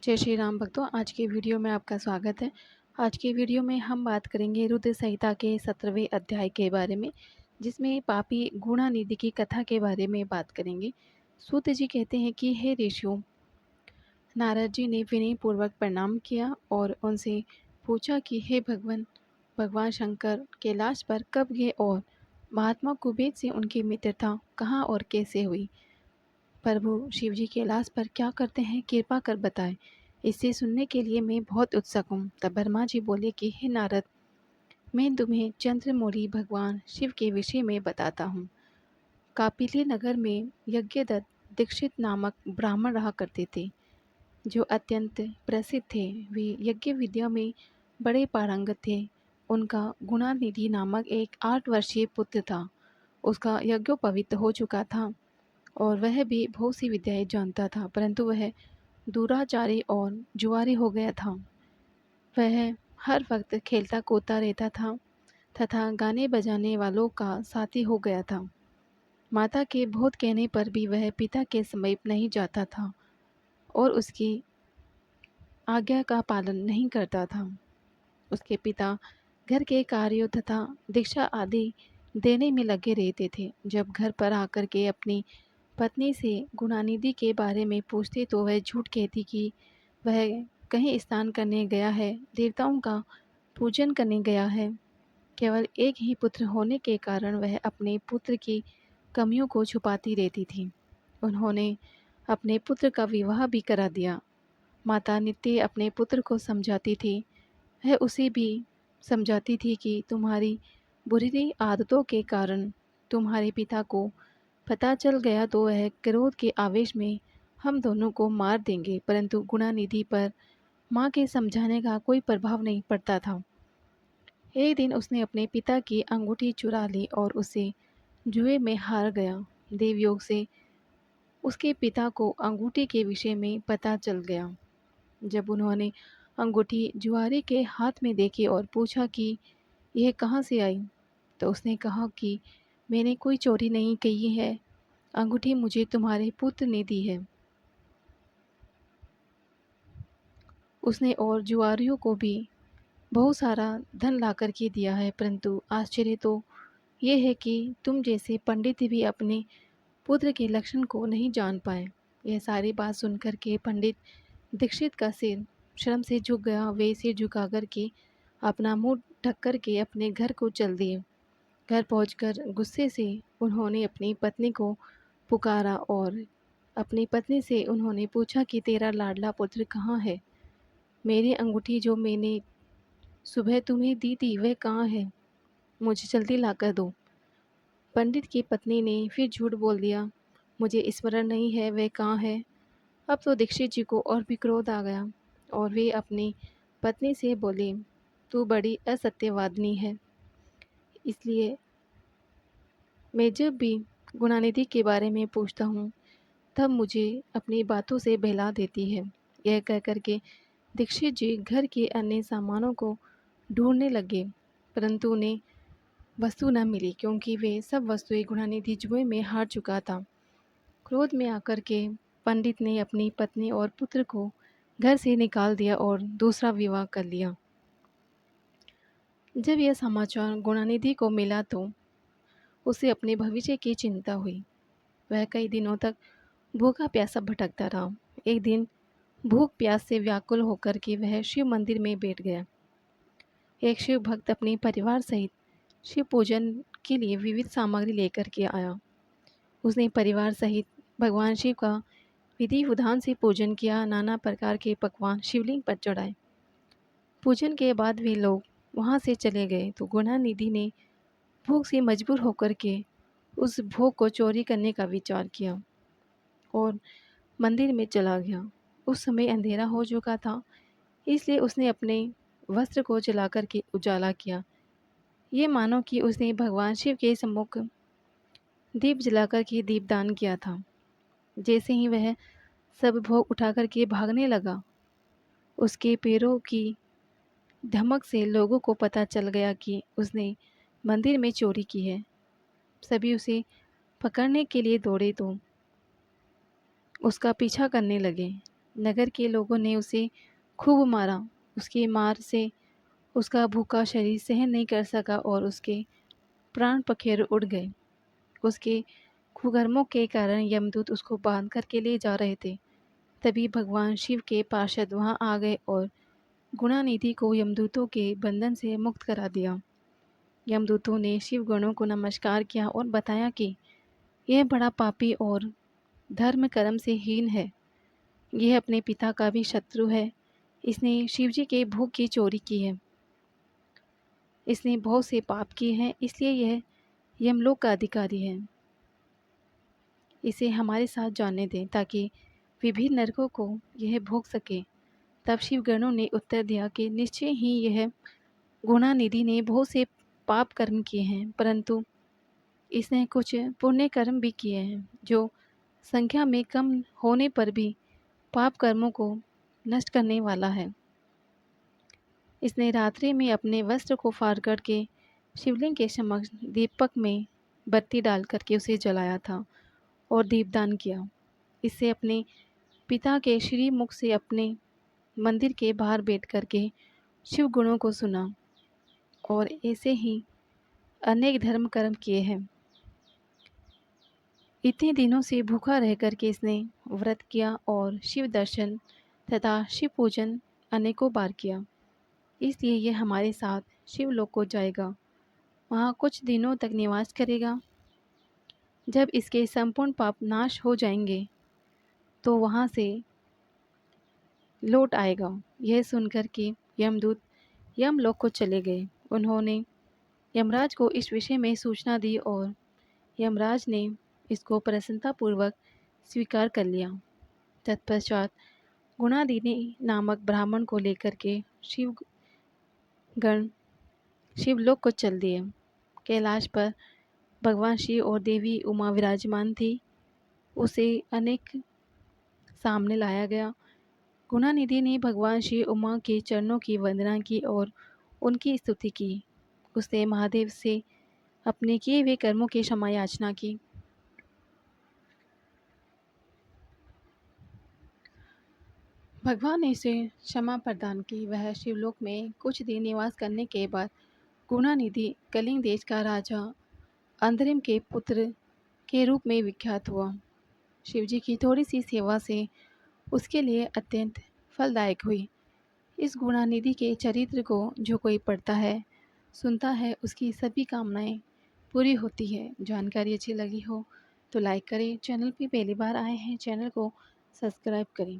जय श्री राम भक्तों, आज के वीडियो में आपका स्वागत है। आज के वीडियो में हम बात करेंगे रुद्र संहिता के 17वें अध्याय के बारे में, जिसमें पापी गुणानिधि की कथा के बारे में बात करेंगे। सूत जी कहते हैं कि हे ऋषियों, नारद जी ने विनय पूर्वक प्रणाम किया और उनसे पूछा कि हे भगवान शंकर कैलाश पर कब गए और महात्मा कुबेर से उनकी मित्रता कहाँ और कैसे हुई। प्रभु शिव जी कैलाश पर क्या करते हैं, कृपा कर बताएं। इसे सुनने के लिए मैं बहुत उत्सुक हूँ। तब ब्रह्मा जी बोले कि हे नारद, मैं तुम्हें चंद्रमौली भगवान शिव के विषय में बताता हूँ। कापिली नगर में यज्ञदत्त दीक्षित नामक ब्राह्मण रहा करते थे, जो अत्यंत प्रसिद्ध थे। वे यज्ञ विद्या में बड़े पारंगत थे। उनका गुणानिधि नामक एक 8 वर्षीय पुत्र था। उसका यज्ञोपवीत हो चुका था और वह भी बहुत सी विद्याएं जानता था, परंतु वह दुराचारी और जुआरी हो गया था। वह हर वक्त खेलता कूदता रहता था तथा गाने बजाने वालों का साथी हो गया था। माता के बहुत कहने पर भी वह पिता के समीप नहीं जाता था और उसकी आज्ञा का पालन नहीं करता था। उसके पिता घर के कार्यों तथा दीक्षा आदि देने में लगे रहते थे। जब घर पर आकर के अपनी पत्नी से गुणानिधि के बारे में पूछते तो वह झूठ कहती कि वह कहीं स्नान करने गया है, देवताओं का पूजन करने गया है। केवल एक ही पुत्र होने के कारण वह अपने पुत्र की कमियों को छुपाती रहती थी। उन्होंने अपने पुत्र का विवाह भी करा दिया। माता नित्य अपने पुत्र को समझाती थी। वह उसे भी समझाती थी कि तुम्हारी बुरी आदतों के कारण तुम्हारे पिता को पता चल गया तो वह क्रोध के आवेश में हम दोनों को मार देंगे। परंतु गुणानिधि पर माँ के समझाने का कोई प्रभाव नहीं पड़ता था। एक दिन उसने अपने पिता की अंगूठी चुरा ली और उसे जुए में हार गया। देवयोग से उसके पिता को अंगूठी के विषय में पता चल गया। जब उन्होंने अंगूठी जुआरी के हाथ में देखी और पूछा कि यह कहाँ से आई, तो उसने कहा कि मैंने कोई चोरी नहीं की है, अंगूठी मुझे तुम्हारे पुत्र ने दी है। उसने और जुआरियों को भी बहुत सारा धन ला कर के दिया है, परंतु आश्चर्य तो ये है कि तुम जैसे पंडित भी अपने पुत्र के लक्षण को नहीं जान पाए। यह सारी बात सुनकर के पंडित दीक्षित का सिर शर्म से झुक गया। वे सिर झुका कर के अपना मुंह ढक कर के अपने घर को चल दिए। घर पहुंचकर गुस्से से उन्होंने अपनी पत्नी को पुकारा और अपनी पत्नी से उन्होंने पूछा कि तेरा लाडला पुत्र कहाँ है? मेरी अंगूठी जो मैंने सुबह तुम्हें दी थी वह कहाँ है? मुझे जल्दी लाकर दो। पंडित की पत्नी ने फिर झूठ बोल दिया, मुझे स्मरण नहीं है वह कहाँ है। अब तो दीक्षित जी को और भी क्रोध आ गया और वे अपनी पत्नी से बोले, तू बड़ी असत्यवादिनी है, इसलिए मैं जब भी गुणानिधि के बारे में पूछता हूँ तब मुझे अपनी बातों से बहला देती है। यह कह कर के दीक्षित जी घर के अन्य सामानों को ढूंढने लगे, परंतु उन्हें वस्तु न मिली, क्योंकि वे सब वस्तुएं गुणानिधि जुए में हार चुका था। क्रोध में आकर के पंडित ने अपनी पत्नी और पुत्र को घर से निकाल दिया और दूसरा विवाह कर लिया। जब यह समाचार गुणानिधि को मिला तो उसे अपने भविष्य की चिंता हुई। वह कई दिनों तक भूखा प्यासा भटकता रहा। एक दिन भूख प्यास से व्याकुल होकर के वह शिव मंदिर में बैठ गया। एक शिव भक्त अपने परिवार सहित शिव पूजन के लिए विविध सामग्री लेकर के आया। उसने परिवार सहित भगवान शिव का विधि विधान से पूजन किया। नाना प्रकार के पकवान शिवलिंग पर चढ़ाए। पूजन के बाद वे लोग वहाँ से चले गए तो गुणानिधि ने भूख से मजबूर होकर के उस भोग को चोरी करने का विचार किया और मंदिर में चला गया। उस समय अंधेरा हो चुका था, इसलिए उसने अपने वस्त्र को जला कर के उजाला किया। ये मानो कि उसने भगवान शिव के सम्मुख दीप जलाकर के दीपदान किया था। जैसे ही वह सब भोग उठा कर के भागने लगा, उसके पैरों की धमक से लोगों को पता चल गया कि उसने मंदिर में चोरी की है। सभी उसे पकड़ने के लिए दौड़े तो उसका पीछा करने लगे। नगर के लोगों ने उसे खूब मारा। उसकी मार से उसका भूखा शरीर सहन नहीं कर सका और उसके प्राण पखेरु उड़ गए। उसके कुकर्मों के कारण यमदूत उसको बांध कर के ले जा रहे थे। तभी भगवान शिव के पार्षद वहां आ गए और गुणानिधि को यमदूतों के बंधन से मुक्त करा दिया। यमदूतों ने शिव गणों को नमस्कार किया और बताया कि यह बड़ा पापी और धर्म कर्म से हीन है। यह अपने पिता का भी शत्रु है। इसने शिवजी के भोग की चोरी की है। इसने बहुत से पाप किए हैं, इसलिए यह यमलोक का अधिकारी है। इसे हमारे साथ जाने दें ताकि विभिन्न नरकों को यह भोग सके। तब शिवगणों ने उत्तर दिया कि निश्चय ही यह गुणानिधि ने बहुत से पाप कर्म किए हैं, परंतु इसने कुछ पुण्य कर्म भी किए हैं, जो संख्या में कम होने पर भी पाप कर्मों को नष्ट करने वाला है। इसने रात्रि में अपने वस्त्र को फाड़ करके शिवलिंग के समक्ष दीपक में बत्ती डाल करके उसे जलाया था और दीपदान किया। इससे अपने पिता के श्री मुख से अपने मंदिर के बाहर बैठ करके शिव गुणों को सुना और ऐसे ही अनेक धर्म कर्म किए हैं। इतने दिनों से भूखा रह करके इसने व्रत किया और शिव दर्शन तथा शिव पूजन अनेकों बार किया। इसलिए यह हमारे साथ शिवलोक को जाएगा। वहाँ कुछ दिनों तक निवास करेगा। जब इसके संपूर्ण पाप नाश हो जाएंगे तो वहाँ से लौट आएगा। यह सुनकर के यमदूत यमलोक को चले गए। उन्होंने यमराज को इस विषय में सूचना दी और यमराज ने इसको प्रसन्नतापूर्वक स्वीकार कर लिया। तत्पश्चात गुणादिनी नामक ब्राह्मण को लेकर के शिवगण शिवलोक को चल दिए। कैलाश पर भगवान शिव और देवी उमा विराजमान थी। उसे अनेक सामने लाया गया। गुणानिधि ने भगवान शिव उमा के चरणों की वंदना की और उनकी स्तुति की। उसने महादेव से अपने किए हुए कर्मों की क्षमा याचना की। भगवान ने उसे क्षमा प्रदान की। वह शिवलोक में कुछ दिन निवास करने के बाद गुणानिधि कलिंग देश का राजा अंतरिम के पुत्र के रूप में विख्यात हुआ। शिवजी की थोड़ी सी सेवा से उसके लिए अत्यंत फलदायक हुई। इस गुणानिधि के चरित्र को जो कोई पढ़ता है, सुनता है, उसकी सभी कामनाएं पूरी होती है। जानकारी अच्छी लगी हो तो लाइक करें। चैनल पे पहली बार आए हैं, चैनल को सब्सक्राइब करें।